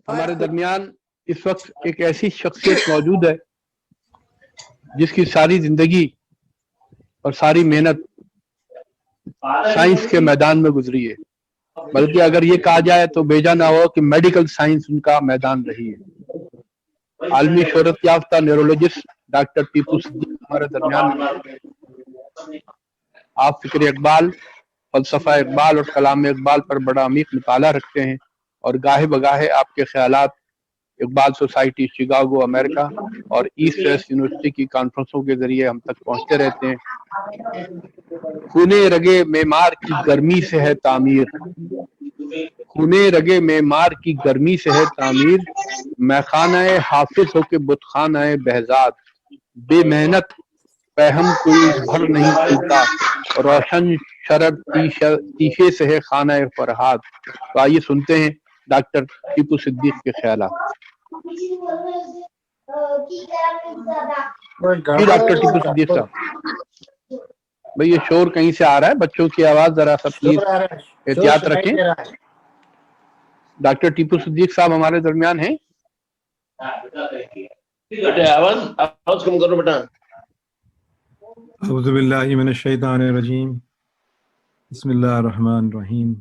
ہمارے درمیان اس وقت ایک ایسی شخصیت موجود ہے جس کی ساری زندگی اور ساری محنت سائنس کے میدان میں گزری ہے، بلکہ اگر یہ کہا جائے تو بیجا نہ ہو کہ میڈیکل سائنس ان کا میدان رہی ہے۔ عالمی شہرت یافتہ نیورولوجسٹ ڈاکٹر ٹیپو صدیق ہمارے درمیان ہیں۔ آپ فکر اقبال، فلسفہ اقبال اور کلام اقبال پر بڑا عمیق مطالعہ رکھتے ہیں اور گاہے بگاہے آپ کے خیالات اقبال سوسائٹی شکاگو امریکہ اور ایسٹ ویسٹ یونیورسٹی کی کانفرنسوں کے ذریعے ہم تک پہنچتے رہتے ہیں۔ خونے رگے معمار کی گرمی سے ہے تعمیر، خونے رگے معمار کی گرمی سے ہے تعمیر، میخانہ حافظ ہو کے بت خانہ بہزاد، بے محنت پہم کوئی بھر نہیں ٹوٹا، روشن شرر تیشے سے ہے خانہ فرہاد۔ تو آئیے سنتے ہیں ڈاکٹر ٹیپو صدیق کے خیالات۔ جی ڈاکٹر ٹیپو صدیق صاحب، بھئی یہ شور کہیں سے آ رہا ہے، بچوں کی آواز ذرا سا پلیز احتیاط رکھیں۔ ڈاکٹر ٹیپو صدیق صاحب ہمارے درمیان ہیں؟ آواز کم کرو بیٹا۔ اعوذ باللہ من الشیطان الرجیم، بسم اللہ الرحمن الرحیم،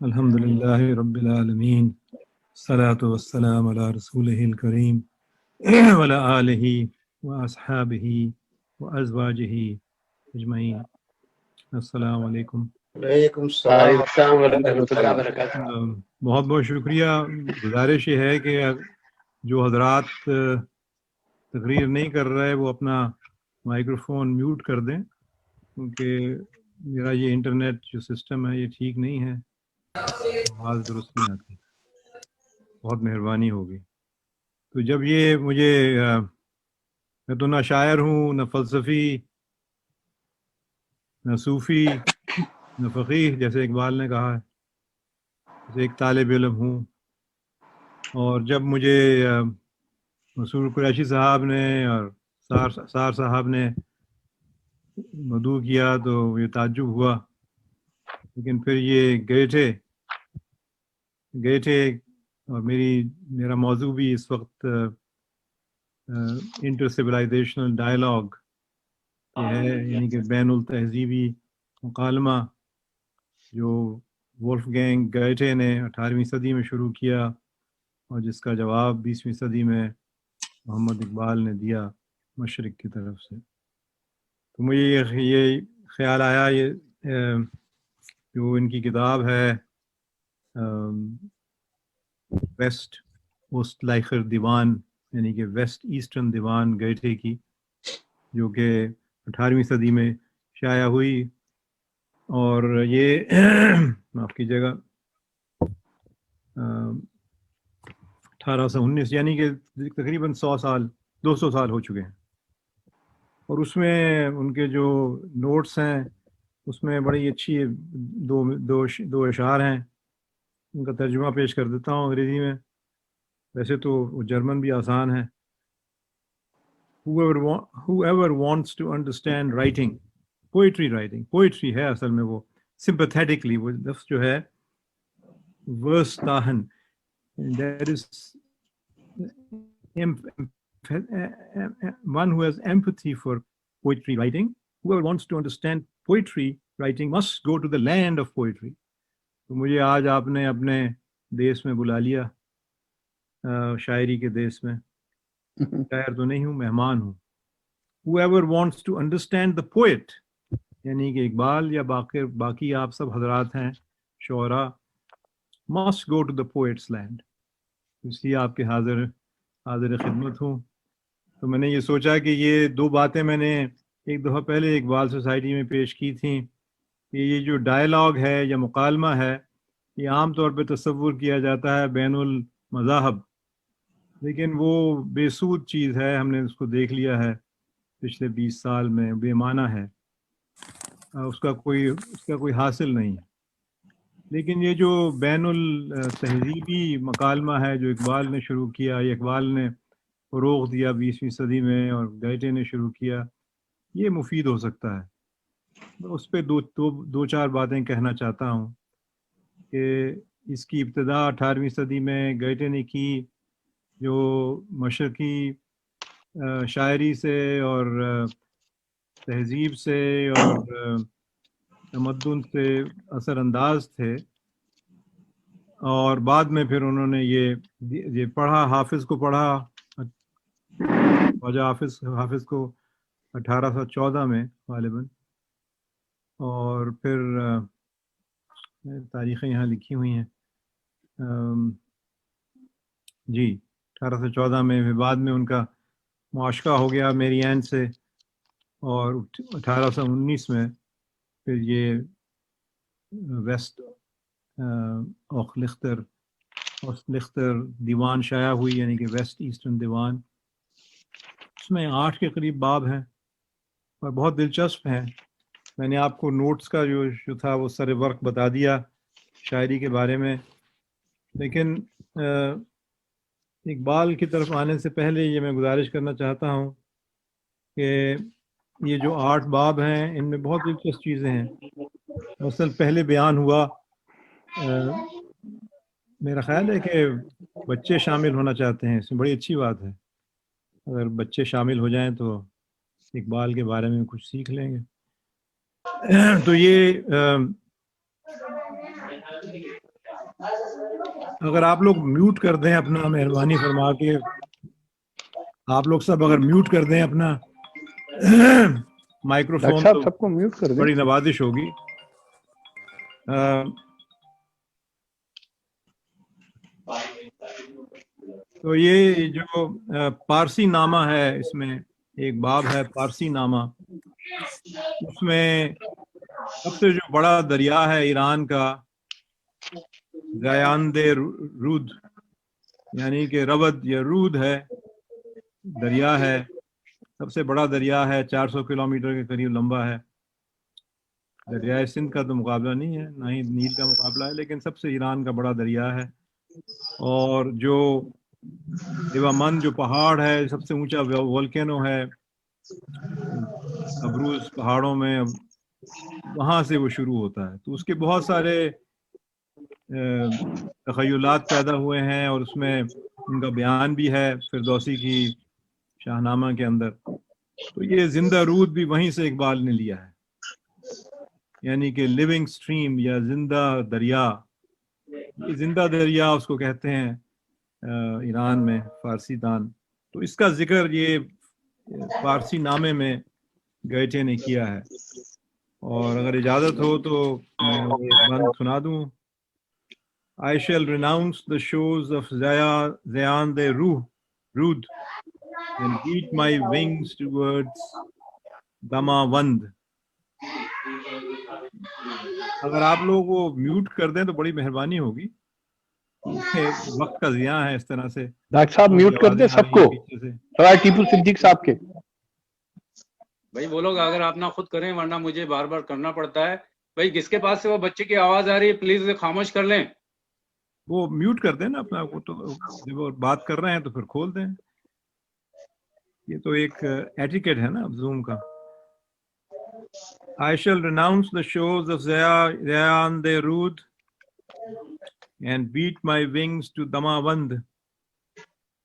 الحمدللہ رب العالمین، الصلاۃ والسلام علی رسولہ الکریم وعلی آلہ واصحابہ وازواجہ اجمعین۔ السلام علیکم۔ وعلیکم السلام ورحمۃ اللہ وبرکاتہ۔ بہت بہت شکریہ۔ گزارش یہ ہے کہ جو حضرات تقریر نہیں کر رہے وہ اپنا مائکروفون میوٹ کر دیں، کیونکہ میرا یہ انٹرنیٹ جو سسٹم ہے یہ ٹھیک نہیں ہے، آواز درست نہیں آتی۔ بہت مہربانی ہوگی۔ تو جب یہ مجھے میں تو نہ شاعر ہوں، نہ فلسفی، نہ صوفی، نہ فقیہ جیسے اقبال نے کہا ہے، جیسے ایک طالب علم ہوں۔ اور جب مجھے مسرور قریشی صاحب نے اور سار صاحب نے مدعو کیا تو یہ تعجب ہوا، لیکن پھر یہ گئے تھے اور میرا موضوع بھی اس وقت انٹر سویلائزیشنل ڈائلاگ یہ ہے، یعنی کہ بین التہذیبی مکالمہ جو وولف گینگ گیٹے نے 18ویں صدی میں شروع کیا اور جس کا جواب 20ویں صدی میں محمد اقبال نے دیا مشرق کی طرف سے۔ تو مجھے یہ خیال آیا، یہ جو ان کی کتاب ہے ویسٹ اوسٹ لائخر دیوان، یعنی کہ ویسٹ ایسٹرن دیوان گیٹے کی، جو کہ 18ویں صدی میں شائع ہوئی، اور یہ معاف کیجیے گا 1819، یعنی کہ تقریباً 200 سال ہو چکے ہیں۔ اور اس میں ان کے جو نوٹس ہیں اس میں بڑی اچھی دو اشعار ہیں، ان کا ترجمہ پیش کر دیتا ہوں انگریزی میں، ویسے تو وہ جرمن بھی آسان ہے۔ Whoever wants to understand writing, poetry ہے اصل میں، وہ sympathetically، وہ لفظ جو ہے verstahen، that is one who has empathy for poetry writing. Whoever wants to understand poetry writing must go to the land of poetry. تو مجھے آج آپ نے اپنے دیس میں بلا لیا، شاعری کے دیس میں۔ شاعر تو نہیں ہوں، مہمان ہوں۔ Whoever wants to understand the poet، یعنی کہ اقبال یا باقی آپ سب حضرات ہیں شعراء، must go to the poet's land۔ اس لیے آپ کے حاضر خدمت ہوں۔ تو میں نے یہ سوچا کہ یہ دو باتیں میں نے ایک دفعہ پہلے اقبال سوسائٹی میں پیش کی تھیں، کہ یہ جو ڈائلاگ ہے یا مکالمہ ہے، یہ عام طور پہ تصور کیا جاتا ہے بین المذاہب، لیکن وہ بے سود چیز ہے، ہم نے اس کو دیکھ لیا ہے پچھلے 20 سال میں، بے معنی ہے، اس کا کوئی حاصل نہیں ہے۔ لیکن یہ جو بین التہذیبی مکالمہ ہے جو اقبال نے شروع کیا، یہ اقبال نے فروغ دیا 20ویں صدی میں اور گیٹے نے شروع کیا، یہ مفید ہو سکتا ہے۔ اس پہ دو چار باتیں کہنا چاہتا ہوں کہ اس کی ابتدا 18ویں صدی میں گیٹے نے کی، جو مشرقی شاعری سے اور تہذیب سے اور تمدن سے اثر انداز تھے، اور بعد میں پھر انہوں نے یہ پڑھا، حافظ کو پڑھا، خواجہ حافظ کو 1814 میں غالباً، اور پھر تاریخیں یہاں لکھی ہوئی ہیں، جی 1814 میں، پھر بعد میں ان کا معاشقہ ہو گیا میری این سے، اور 1819 میں پھر یہ ویسٹ اوسلختر دیوان شائع ہوئی، یعنی کہ ویسٹ ایسٹرن دیوان. اس میں 8 کے قریب باب ہیں اور بہت دلچسپ ہیں. میں نے آپ کو نوٹس کا جو تھا وہ سر ورق بتا دیا شاعری کے بارے میں، لیکن اقبال کی طرف آنے سے پہلے یہ میں گزارش کرنا چاہتا ہوں کہ یہ جو 8 باب ہیں ان میں بہت دلچسپ چیزیں ہیں. مثلا پہلے بیان ہوا، میرا خیال ہے کہ بچے شامل ہونا چاہتے ہیں، اس میں بڑی اچھی بات ہے، اگر بچے شامل ہو جائیں تو اقبال کے بارے میں کچھ سیکھ لیں گے. تو یہ اگر آپ لوگ میوٹ کر دیں اپنا، مہربانی فرما کے آپ لوگ سب اگر میوٹ کر دیں اپنا مائکرو ڈاکٹر فون، صاحب تو سب کو میوٹ کر دیں. بڑی نوازش ہوگی. تو یہ جو پارسی نامہ ہے، اس میں ایک باب ہے پارسی نامہ، اس میں سب سے جو بڑا دریا ہے ایران کا، زیاند رود، یعنی کہ رود یا رود ہے، دریا ہے، سب سے بڑا دریا ہے، 400 کلومیٹر کے قریب لمبا ہے. دریائے سندھ کا تو مقابلہ نہیں ہے، نہ ہی نیل کا مقابلہ ہے، لیکن سب سے ایران کا بڑا دریا ہے. اور جو دیوامند جو پہاڑ ہے، سب سے اونچا والکینو ہے ابروز پہاڑوں میں، وہاں سے وہ شروع ہوتا ہے. تو اس کے بہت سارے تخیلات پیدا ہوئے ہیں، اور اس میں ان کا بیان بھی ہے فردوسی کی شاہنامہ کے اندر. تو یہ زندہ رود بھی وہیں سے اقبال نے لیا ہے، یعنی کہ لیونگ سٹریم یا زندہ دریا. یہ زندہ دریا اس کو کہتے ہیں ایران میں فارسی دان. تو اس کا ذکر یہ فارسی نامے میں گیٹے نے کیا ہے، اور اگر اجازت ہو تو میں وہ ایک بند سنا دوں. I shall renounce the shores of Zayan de Rud and beat my wings towards Damavand. اگر آپ لوگ وہ میوٹ کر دیں تو بڑی مہربانی ہوگی، وقت کا ضیاع ہے اس طرح سے. ڈاکٹر صاحب میوٹ کر دیں سب کو، سوائے ٹیپو صدیق صاحب کے. بھائی وہ لوگ اگر آپ نہ خود کریں، ورنہ مجھے بار بار کرنا پڑتا ہے. بھائی کس کے پاس سے وہ بچے کی آواز آ رہی ہے، پلیز خاموش کر لیں. وہ میوٹ کر دیں نا اپنا، وہ تو جب وہ بات کر رہے ہیں تو پھر کھول دیں. یہ تو ایک ایٹیکیٹ ہے نا زوم کا. I shall renounce the shores of Zayan de Rud and beat my wings to Damavand.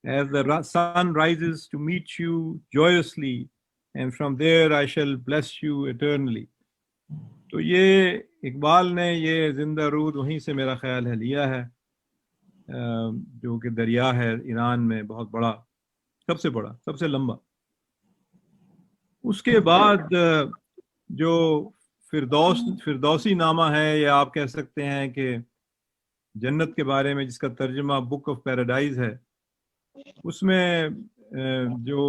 As the sun rises to meet you joyously, and from there I shall bless you eternally. تو یہ اقبال نے یہ زندہ رود وہیں سے میرا خیال ہے لیا ہے، جو کہ دریا ہے ایران میں بہت بڑا، سب سے بڑا، سب سے لمبا. اس کے بعد جو فردوسی نامہ ہے، یا آپ کہہ سکتے ہیں کہ جنت کے بارے میں، جس کا ترجمہ بک آف پیراڈائز ہے، اس میں جو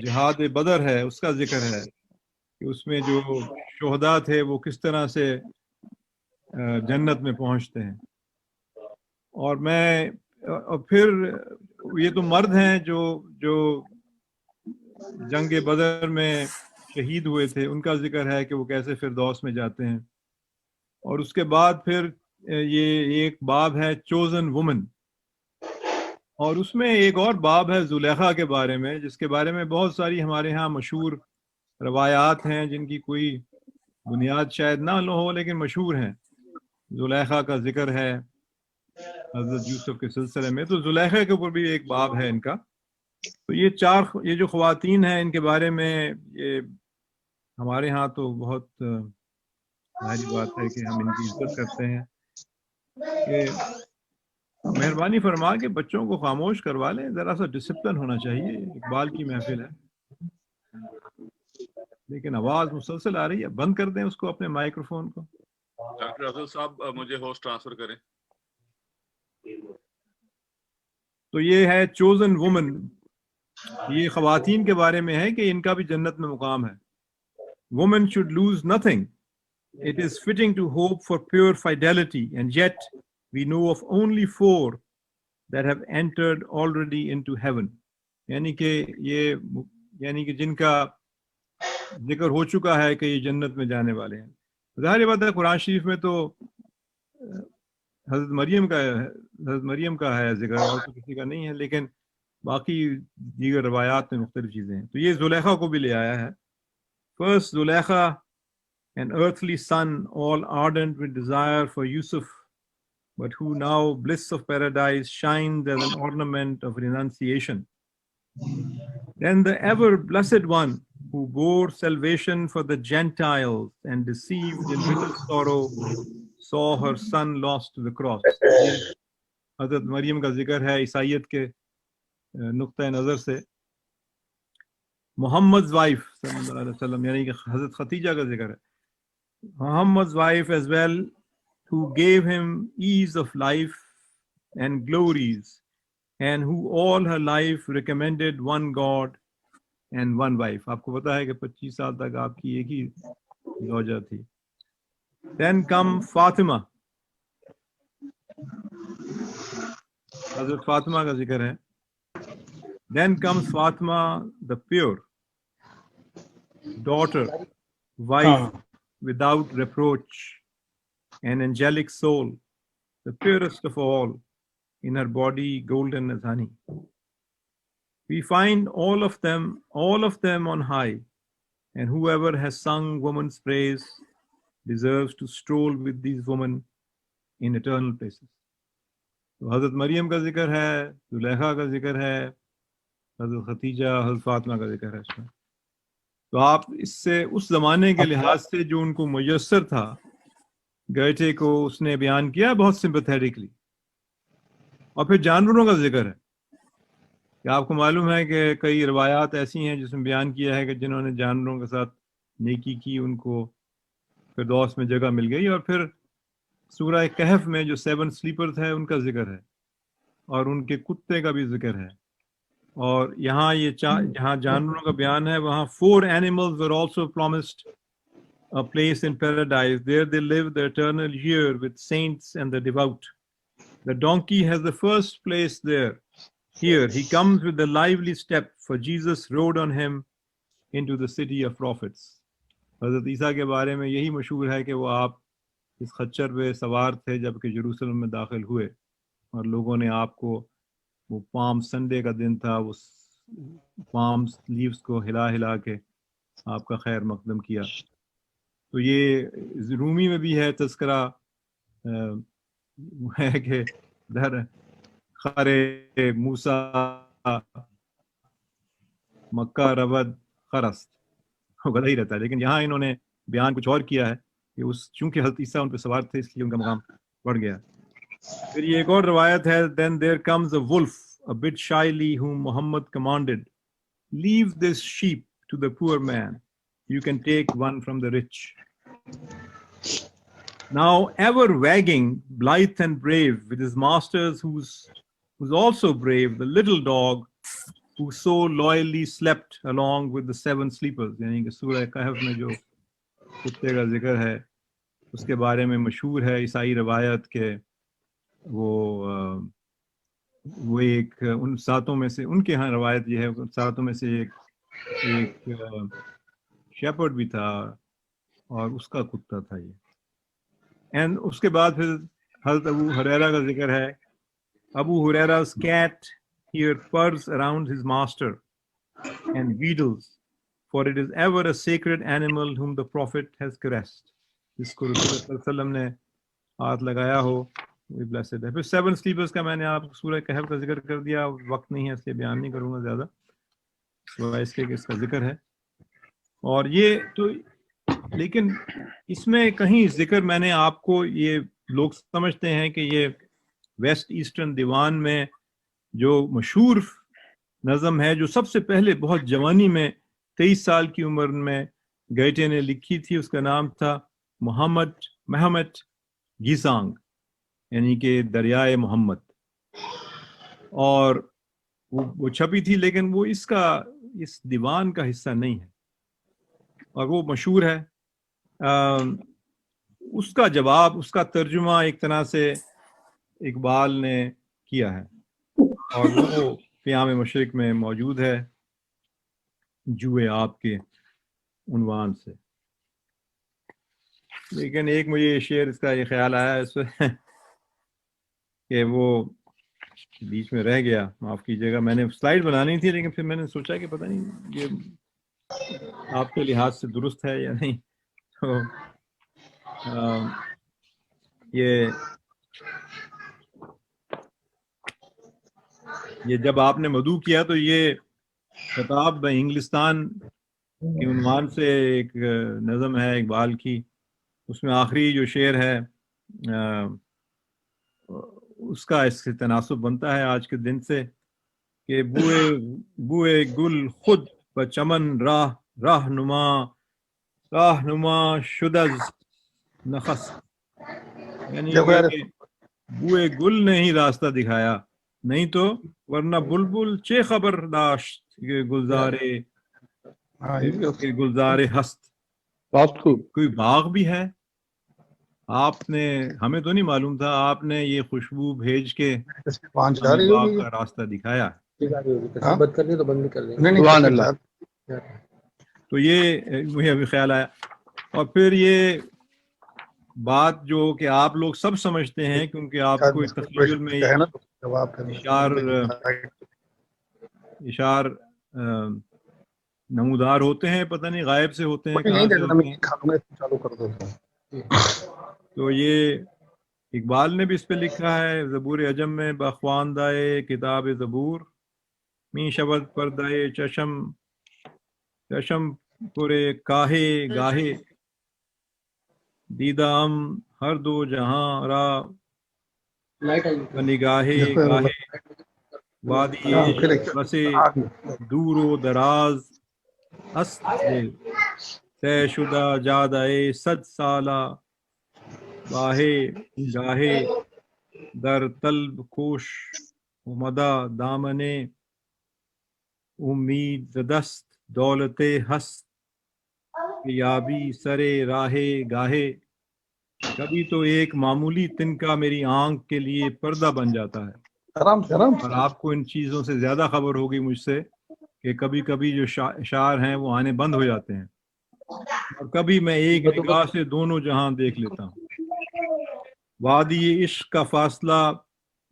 جہاد بدر ہے اس کا ذکر ہے کہ اس میں جو شہداء تھے وہ کس طرح سے جنت میں پہنچتے ہیں. اور پھر یہ تو مرد ہیں جو جنگ بدر میں شہید ہوئے تھے، ان کا ذکر ہے کہ وہ کیسے فردوس میں جاتے ہیں. اور اس کے بعد پھر یہ ایک باب ہے چوزن وومن، اور اس میں ایک اور باب ہے زلیخا کے بارے میں، جس کے بارے میں بہت ساری ہمارے ہاں مشہور روایات ہیں، جن کی کوئی بنیاد شاید نہ ہو لیکن مشہور ہیں. زلیخا کا ذکر ہے حضرت یوسف کے سلسلے میں، تو زلیخا کے اوپر بھی ایک باب ہے ان کا. تو یہ جو خواتین ہیں ان کے بارے میں یہ ہمارے ہاں تو بہت ظاہری بات ہے کہ ہم ان کی عزت کرتے ہیں کہ مہربانی فرما کے بچوں کو خاموش کروا لیں، ذرا سا ڈسپلن ہونا چاہیے، اقبال کی محفل ہے. لیکن آواز مسلسل آ رہی ہے، بند کر دیں اس کو، اپنے مائکرو فون کو. ڈاکٹر افضل صاحب مجھے ہوسٹ ٹرانسفر کریں. تو یہ ہے چوزن وومن، یہ خواتین کے بارے میں ہے کہ ان کا بھی جنت میں مقام ہے. Woman should lose nothing. It is fitting to hope for pure fidelity, and yet we know of only 4 that have entered already into heaven. یعنی کہ جن کا ذکر ہو چکا ہے کہ یہ جنت میں جانے والے ہیں. ظاہر بات ہے قرآن شریف میں تو حضرت مریم کا ہے ذکر، اور تو کسی کا نہیں ہے، لیکن باقی دیگر روایات میں مختلف چیزیں ہیں. تو یہ زلیخا کو بھی لے آیا ہے. First, Zulaikha, an earthly son, all ardent with desire for Yusuf, but who now, bliss of paradise, shines as an ornament of renunciation. Then the ever blessed one, who bore salvation for the Gentiles and deceived in bitter sorrow, saw her son lost to the cross. حضرت مریم کا ذکر ہے عیسائیت کے نقطۂ نظر سے. محمد's wife صلی اللہ علیہ وسلم یعنی کہ حضرت ختیجہ کا ذکر ہے. Muhammad's wife as well, who gave him ease of life and glories, and who all her life recommended one God and one wife. آپ کو پتا ہے کہ 25 سال تک آپ کی ایک ہی زوجہ تھی. Then come Fatima. حضرت فاطمہ کا ذکر ہے. Then comes Fatima, the pure, daughter, wife, without reproach, an angelic soul, the purest of all, in her body golden as honey. We find all of them on high, and whoever has sung woman's praise deserves to stroll with these women in eternal places. تو حضرت مریم کا ذکر ہے، زلیخا کا ذکر ہے، حضرت ختیجہ، حضرت فاطمہ کا ذکر ہے اس میں. تو آپ اس سے اس زمانے کے لحاظ سے جو ان کو میسر تھا، گیٹے کو اس نے بیان کیا بہت سمپیتھیٹکلی. اور پھر جانوروں کا ذکر ہے کہ آپ کو معلوم ہے کہ کئی روایات ایسی ہیں جس میں بیان کیا ہے کہ جنہوں نے جانوروں کے ساتھ نیکی کی ان کو فردوس میں جگہ مل گئی. اور پھر سورہ کہف میں جو 7 سلیپرز ہے ان کا ذکر ہے، اور ان کے کتے کا بھی ذکر ہے. اور یہاں جہاں جانوروں کا بیان ہے وہاں 4 animals were also promised a place in paradise. There they live the eternal year with saints and the devout. The donkey has the first place there. Here he comes with the lively step, for Jesus rode on him into the city of prophets. حضرت عیسیٰ کے بارے میں یہی مشہور ہے کہ وہ آپ اس خچر پہ سوار تھے جب کہ یروشلم میں داخل ہوئے، اور لوگوں نے آپ کو، وہ پام سنڈے کا دن تھا، وہ پام لیوز کو ہلا ہلا کے آپ کا خیر مقدم کیا. تو یہ رومی میں بھی ہے تذکرہ ہے کہ در خرے موسیٰ مکہ رود خرست، وہ گدا ہی رہتا ہے. لیکن یہاں انہوں نے بیان کچھ اور کیا ہے کہ چونکہ حضرت عیسیٰ ان پہ سوار تھے اس لیے ان کا مقام بڑھ گیا. پھر یہ ایک اور روایت ہے. Then there comes a wolf, a bit shyly, whom Muhammad commanded, leave this sheep to the poor man. You can take one from the rich. Now ever wagging, blithe and brave, with his masters who's also brave, the little dog who so loyally slept along with the 7 sleepers. یعنی کہ سورہ کہف میں جو کتے کا ذکر ہے اس کے بارے میں مشہور ہے عیسائی روایت کہ وہ ایک ان 7 میں سے، ان کے ہاں روایت یہ ہے 7 میں سے ایک شیپرڈ بھی تھا اور اس کا کتا تھا یہ. اینڈ اس کے بعد پھر حضرت ابو ہریرہ کا ذکر ہے. ابو ہریرہ's cat here purrs around his master and wheedles, for it is ever a sacred animal whom the prophet has caressed. جس کو رسول اللہ صلی اللہ علیہ وسلم نے ہاتھ لگایا ہو وہ بلیسڈ ہے. پھر 7 سلیپرز کا میں نے آپ سورہ کہف کا ذکر کر دیا, وقت نہیں ہے اس لیے بیان نہیں کروں گا زیادہ سوائے اس کے کہ اس کا ذکر ہے. اور یہ تو لیکن اس میں کہیں ذکر میں نے آپ کو, یہ لوگ سمجھتے ہیں کہ یہ ویسٹ ایسٹرن دیوان میں جو مشہور نظم ہے جو سب سے پہلے بہت جوانی میں 23 سال کی عمر میں گیٹے نے لکھی تھی, اس کا نام تھا محمد گیسانگ, یعنی کہ دریائے محمد, اور وہ چھپی تھی لیکن وہ اس دیوان کا حصہ نہیں ہے اور وہ مشہور ہے. اس کا جواب, اس کا ترجمہ ایک طرح سے اقبال نے کیا ہے اور وہ پیام مشرق میں موجود ہے جوئے آپ کے عنوان سے. لیکن ایک مجھے شعر اس کا یہ خیال آیا اس پہ کہ وہ بیچ میں رہ گیا, معاف کیجیے گا, میں نے سلائیڈ بنانی تھی لیکن پھر میں نے سوچا کہ پتہ نہیں یہ آپ کے لحاظ سے درست ہے یا نہیں. تو یہ جب آپ نے مدعو کیا تو یہ خطاب انگلستان کے عنوان سے ایک نظم ہے اقبال کی, اس میں آخری جو شعر ہے اس کا اس سے تناسب بنتا ہے آج کے دن سے کہ بوئے گل خود بچمن راہ نما شدز نخس, یعنی کہ بوئے گل نے ہی راستہ دکھایا, نہیں تو ورنہ بلبل چے خبر داشت کہ گلزارے ہست. بہت خوب. کوئی باغ بھی ہے, آپ نے, ہمیں تو نہیں معلوم تھا, آپ نے یہ خوشبو بھیج کے باغ کا راستہ دکھایا. سبحان اللہ. تو یہ مجھے ابھی خیال آیا. اور پھر یہ بات جو کہ آپ لوگ سب سمجھتے ہیں کیونکہ آپ کو تخیل میں اشار نمودار ہوتے ہیں, پتہ نہیں غائب سے ہوتے ہیں کہاں سے ہوتے ہیں. تو یہ اقبال نے بھی اس پہ لکھا ہے زبور عجم میں, بخواندائے کتاب زبور می شبد پردائے چشم پورے کاہے گاہے دیدام ہر دو جہاں را نگاہے گاہے وادی بسے دور و دراز ہست طے شدہ جادائے 100 سالہ باہے گاہے در طلب کوش مدہ دامنے امید دست دولت ہست یابی سرے راہے گاہے. کبھی تو ایک معمولی تنکا میری آنکھ کے لیے پردہ بن جاتا ہے, اور آپ کو ان چیزوں سے زیادہ خبر ہوگی مجھ سے کہ کبھی کبھی جو اشعار ہیں وہ آنے بند ہو جاتے ہیں, اور کبھی میں ایک نگاہ سے دونوں جہاں دیکھ لیتا ہوں. وادی عشق کا فاصلہ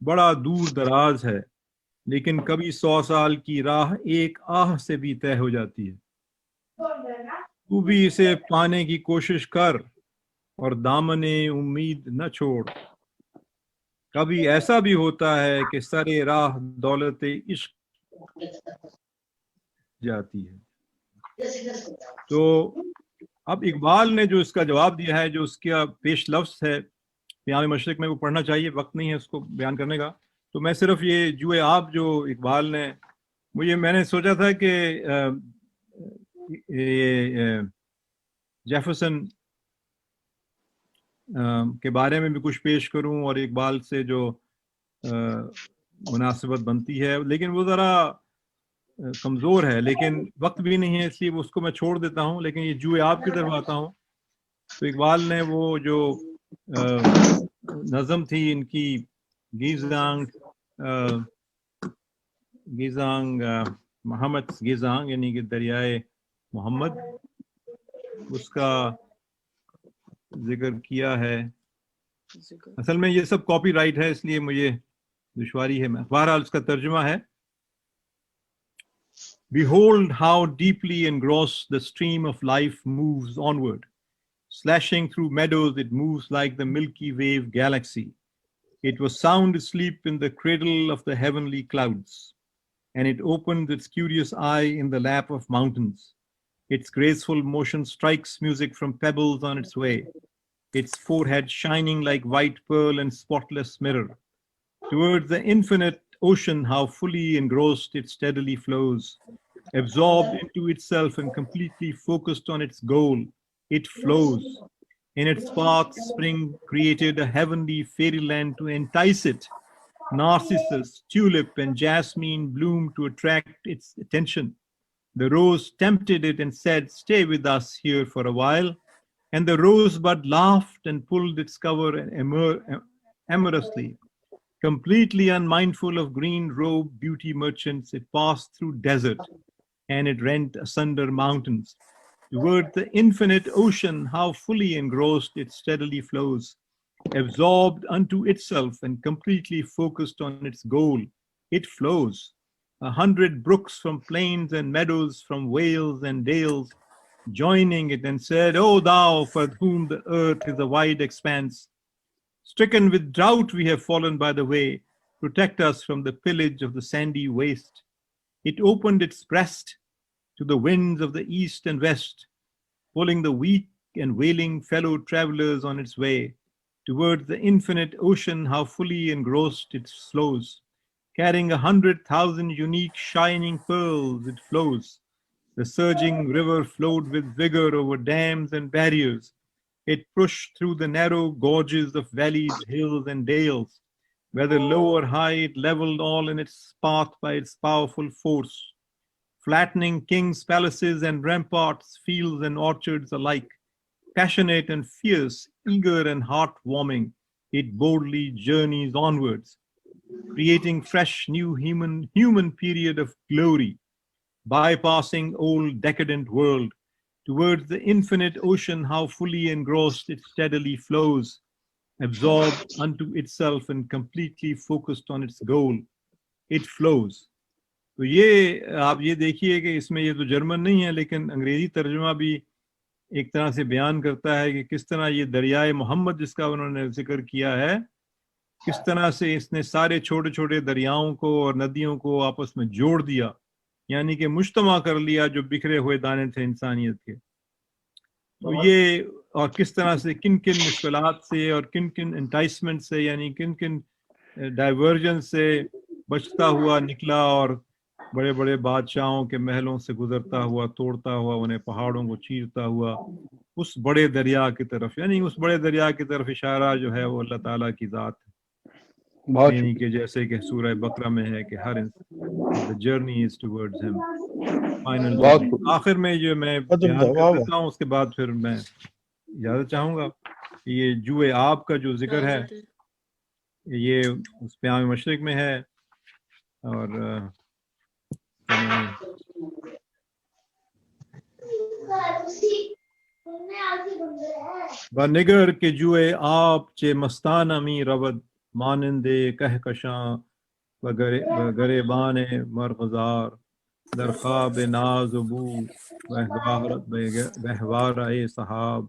بڑا دور دراز ہے, لیکن کبھی 100 سال کی راہ ایک آہ سے بھی طے ہو جاتی ہے. تو بھی اسے پانے کی کوشش کر اور دامن امید نہ چھوڑ. کبھی ایسا بھی ہوتا ہے کہ سرے راہ دولت عشق جاتی ہے. تو اب اقبال نے جو اس کا جواب دیا ہے, جو اس کا پیش لفظ ہے پیام مشرق میں, وہ پڑھنا چاہیے, وقت نہیں ہے اس کو بیان کرنے کا. تو میں صرف یہ جوئے آپ جو اقبال نے, میں نے سوچا تھا کہ جیفرسن کے بارے میں بھی کچھ پیش کروں اور اقبال سے جو مناسبت بنتی ہے, لیکن وہ ذرا کمزور ہے, لیکن وقت بھی نہیں ہے, اس لیے اس کو میں چھوڑ دیتا ہوں. لیکن یہ جوئے آپ کی طرف آتا ہوں تو اقبال نے وہ جو نظم تھی ان کی گیزانگ محمد گیزانگ, یعنی کہ دریائے محمد, اس کا ذکر کیا ہے. اصل میں یہ سب کاپی رائٹ ہے اس لیے مجھے دشواری ہے. بہرحال اس کا ترجمہ ہے: Behold how deeply engrossed the stream of life moves onward, Slashing through meadows, it moves like the Milky Way galaxy. It was sound asleep in the cradle of the heavenly clouds, and it opened its curious eye in the lap of mountains. Its graceful motion strikes music from pebbles on its way, its forehead shining like white pearl and spotless mirror. Towards the infinite ocean, how fully engrossed it steadily flows. Absorbed into itself and completely focused on its goal, it flows. In its path, spring created a heavenly fairyland to entice it. Narcissus, tulip, and jasmine bloomed to attract its attention. The rose tempted it and said, "Stay with us here for a while." And the rosebud laughed and pulled its cover amorously. Completely unmindful of green-robed beauty merchants, it passed through desert, and it rent asunder mountains. Toward the infinite ocean, how fully engrossed it steadily flows. Absorbed unto itself and completely focused on its goal, it flows. 100 brooks from plains and meadows, from vales and dales, joining it and said, "O thou for whom the earth is a wide expanse, stricken with drought we have fallen by the way, protect us from the pillage of the sandy waste." It opened its breast to the winds of the east and west, pulling the weak and wailing fellow travelers on its way. Towards the infinite ocean, how fully engrossed it flows. Carrying 100,000 unique shining pearls, it flows. The surging river flowed with vigor over dams and barriers. It pushed through the narrow gorges of valleys, hills, and dales. Whether low or high, it leveled all in its path by its powerful force, flattening kings' palaces and ramparts, fields and orchards alike. Passionate and fierce, eager and heartwarming, it boldly journeys onwards, creating fresh new human period of glory, bypassing old decadent world. Towards the infinite ocean, how fully engrossed it steadily flows, absorbed unto itself and completely focused on its goal, it flows. تو یہ آپ یہ دیکھیے کہ اس میں یہ تو German نہیں ہے لیکن انگریزی ترجمہ بھی ایک طرح سے بیان کرتا ہے کہ کس طرح یہ دریائے محمد جس کا انہوں نے ذکر کیا ہے، کس طرح سے اس نے سارے چھوٹے چھوٹے دریاؤں کو اور ندیوں کو آپس میں جوڑ دیا، یعنی کہ مجتمع کر لیا جو بکھرے ہوئے دانے تھے انسانیت کے. تو یہ اور کس طرح سے کن کن مشکلات سے اور کن کن انٹائسمنٹ سے، یعنی کن کن ڈائیورژن سے بچتا ہوا نکلا اور بڑے بڑے بادشاہوں کے محلوں سے گزرتا ہوا، توڑتا ہوا انہیں، پہاڑوں کو چیرتا ہوا اس بڑے دریا کی طرف. یعنی اس بڑے دریا کی طرف اشارہ جو ہے وہ اللہ تعالیٰ کی ذات ہے، یعنی کہ جیسے کہ سورہ بقرہ میں ہے کہ ہر the journey is towards him. آخر میں جو میں بیان کر دیتا ہوں، اس کے بعد پھر میں اجازت چاہوں گا. یہ جوئے آب کا جو ذکر ہے یہ اس پیام مشرق میں ہے، اور بنگر کے جوئے آپ چے مستانہ می رود، مانندے کہکشاں گریبان مرغزار، در خواب ناز و بو بہوارۂ صحاب،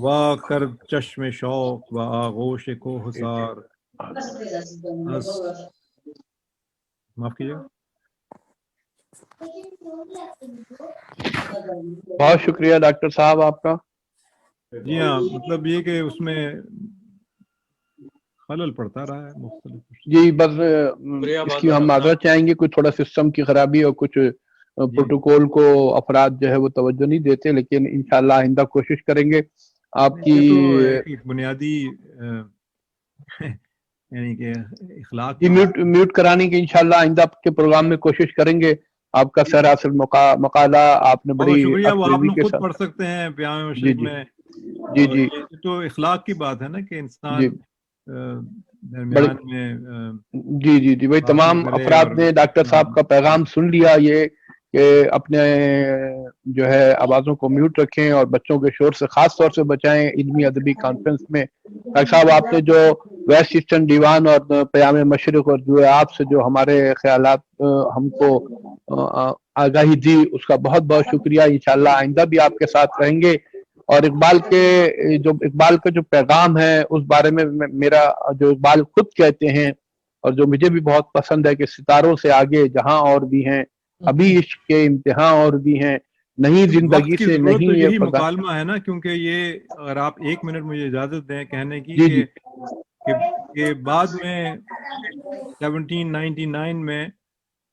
وا کر چشم شوق و آغوش کو حسار. معاف کیجیے گا. بہت شکریہ ڈاکٹر صاحب آپ کا. جی ہاں، مطلب یہ کہ اس میں خلل پڑتا رہا ہے مختلف. جی بس اس کی ہم معذرت چاہیں گے، کوئی تھوڑا سسٹم کی خرابی اور کچھ پروٹوکول کو افراد جو ہے وہ توجہ نہیں دیتے، لیکن انشاءاللہ آئندہ کوشش کریں گے آپ کی بنیادی یعنی کہ اخلاق میوٹ کرانے کی انشاءاللہ آئندہ کے پروگرام میں کوشش کریں گے. آپ کا سر اصل مقالہ آپ نے بڑی شکریہ، وہ آپ لوگ خود پڑھ سکتے ہیں پیام مشرق میں. جی جی تو اخلاق کی بات ہے نا کہ انسان درمیان میں. جی جی جی وہی تمام افراد نے ڈاکٹر صاحب کا پیغام سن لیا، یہ کہ اپنے جو ہے آوازوں کو میوٹ رکھیں اور بچوں کے شور سے خاص طور سے بچائیں. علمی ادبی کانفرنس میں ڈاکٹر صاحب آپ نے جو ویسٹ ایسٹرن ڈیوان اور پیام مشرق اور جو آپ سے جو ہمارے خیالات ہم کو آگاہی دی، اس کا بہت بہت شکریہ. انشاءاللہ آئندہ بھی آپ کے ساتھ رہیں گے اور اقبال کا جو پیغام ہے اس بارے میں میرا جو اقبال خود کہتے ہیں اور جو مجھے بھی بہت پسند ہے کہ ستاروں سے آگے جہاں اور بھی ہیں، ابھی عشق کے امتحان اور بھی ہیں، نہیں زندگی وقت کی سے ضرورت تو نہیں یہ یہی فضا۔ مکالمہ ہے نا، کیونکہ یہ اگر آپ 1 منٹ مجھے اجازت دیں کہنے کی جی جی کہ بعد میں 1799 میں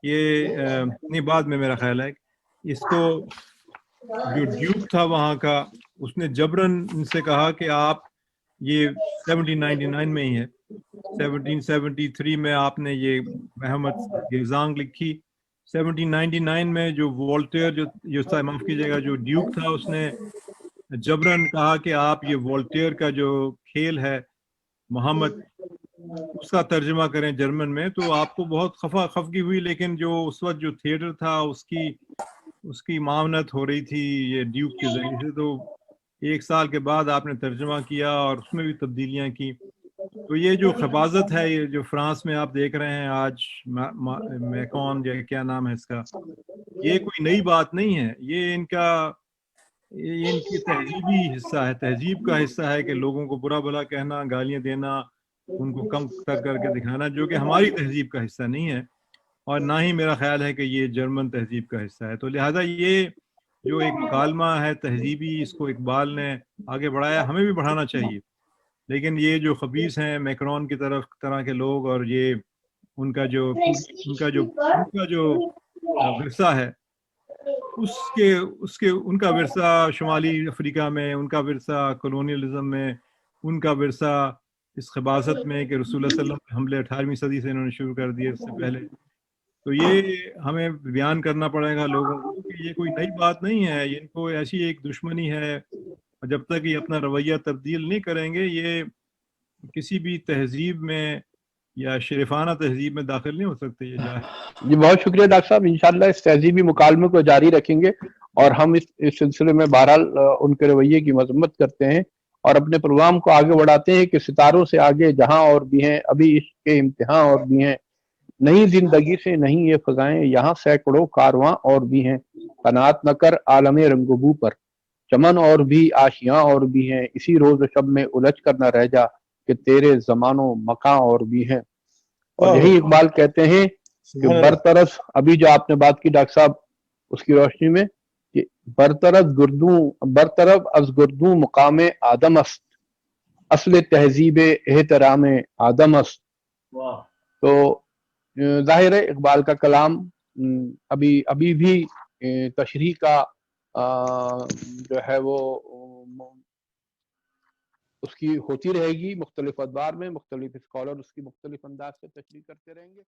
یہ نہیں، بعد میں میرا خیال ہے اس کو جو ڈیوک تھا وہاں کا، اس نے جبرن ان سے کہا کہ آپ یہ 1799 میں ہی ہے، 1773 میں آپ نے یہ محمد گیزانگ لکھی، 1799 میں جو وولٹیئر جو معاف کیجیے گا جو ڈیوک تھا اس نے جبرن کہا کہ آپ یہ وولٹیئر کا جو کھیل ہے محمد اس کا ترجمہ کریں جرمن میں، تو آپ کو بہت خفگی ہوئی، لیکن جو اس وقت جو تھیٹر تھا اس کی معاونت ہو رہی تھی یہ ڈیوک کے ذریعے سے، تو 1 سال کے بعد آپ نے ترجمہ کیا اور اس میں بھی تبدیلیاں کی۔ تو یہ جو خبازت ہے، یہ جو فرانس میں آپ دیکھ رہے ہیں آج میکون یا کیا نام ہے اس کا، یہ کوئی نئی بات نہیں ہے، یہ ان کی تہذیبی حصہ ہے، تہذیب کا حصہ ہے کہ لوگوں کو برا بھلا کہنا، گالیاں دینا، ان کو کم کر کے دکھانا، جو کہ ہماری تہذیب کا حصہ نہیں ہے، اور نہ ہی میرا خیال ہے کہ یہ جرمن تہذیب کا حصہ ہے۔ تو لہٰذا یہ جو ایک مکالمہ ہے تہذیبی، اس کو اقبال نے آگے بڑھایا، ہمیں بھی بڑھانا چاہیے، لیکن یہ جو خبیث ہیں میکرون کی طرح کے لوگ، اور یہ ان کا جو ورثہ ہے، ان کا ورثہ شمالی افریقہ میں، ان کا ورثہ کولونیلزم میں، ان کا ورثہ اس خباثت میں کہ رسول اللہ صلی اللہ علیہ وسلم کے حملے 18ویں صدی سے انہوں نے شروع کر دیے، اس سے پہلے۔ تو یہ ہمیں بیان کرنا پڑے گا لوگوں کو کہ یہ کوئی نئی بات نہیں ہے، ان کو ایسی ایک دشمنی ہے، اور جب تک یہ اپنا رویہ تبدیل نہیں کریں گے، یہ کسی بھی تہذیب میں یا شریفانہ تہذیب میں داخل نہیں ہو سکتے۔ یہ جاہل۔ جی بہت شکریہ ڈاکٹر صاحب، انشاءاللہ اس تہذیبی مکالمے کو جاری رکھیں گے، اور ہم اس سلسلے میں بہرحال ان کے رویے کی مذمت کرتے ہیں اور اپنے پروگرام کو آگے بڑھاتے ہیں کہ ستاروں سے آگے جہاں اور بھی ہیں، ابھی عشق کے امتحان اور بھی ہیں، نہیں زندگی سے نہیں یہ فضائیں، یہاں سینکڑوں کارواں اور بھی ہیں، قناعت نہ کر عالم رنگ و بو پر، چمن اور بھی آشیاں اور بھی ہیں، اسی روز و شب میں الجھ کر نہ رہ جا کہ تیرے زمان و مکاں اور بھی ہیں۔ اور یہی اقبال کہتے ہیں کہ برطرف، ابھی جو آپ نے بات کی ڈاکٹر صاحب اس کی روشنی میں، کہ برطرف از گردوں مقام آدم است، اصل تہذیب احترام آدم است۔ تو ظاہر ہے اقبال کا کلام ابھی بھی تشریح کا جو ہے وہ اس کی ہوتی رہے گی، مختلف ادوار میں مختلف اسکالر اس کی مختلف انداز سے تشریح کرتے رہیں گے۔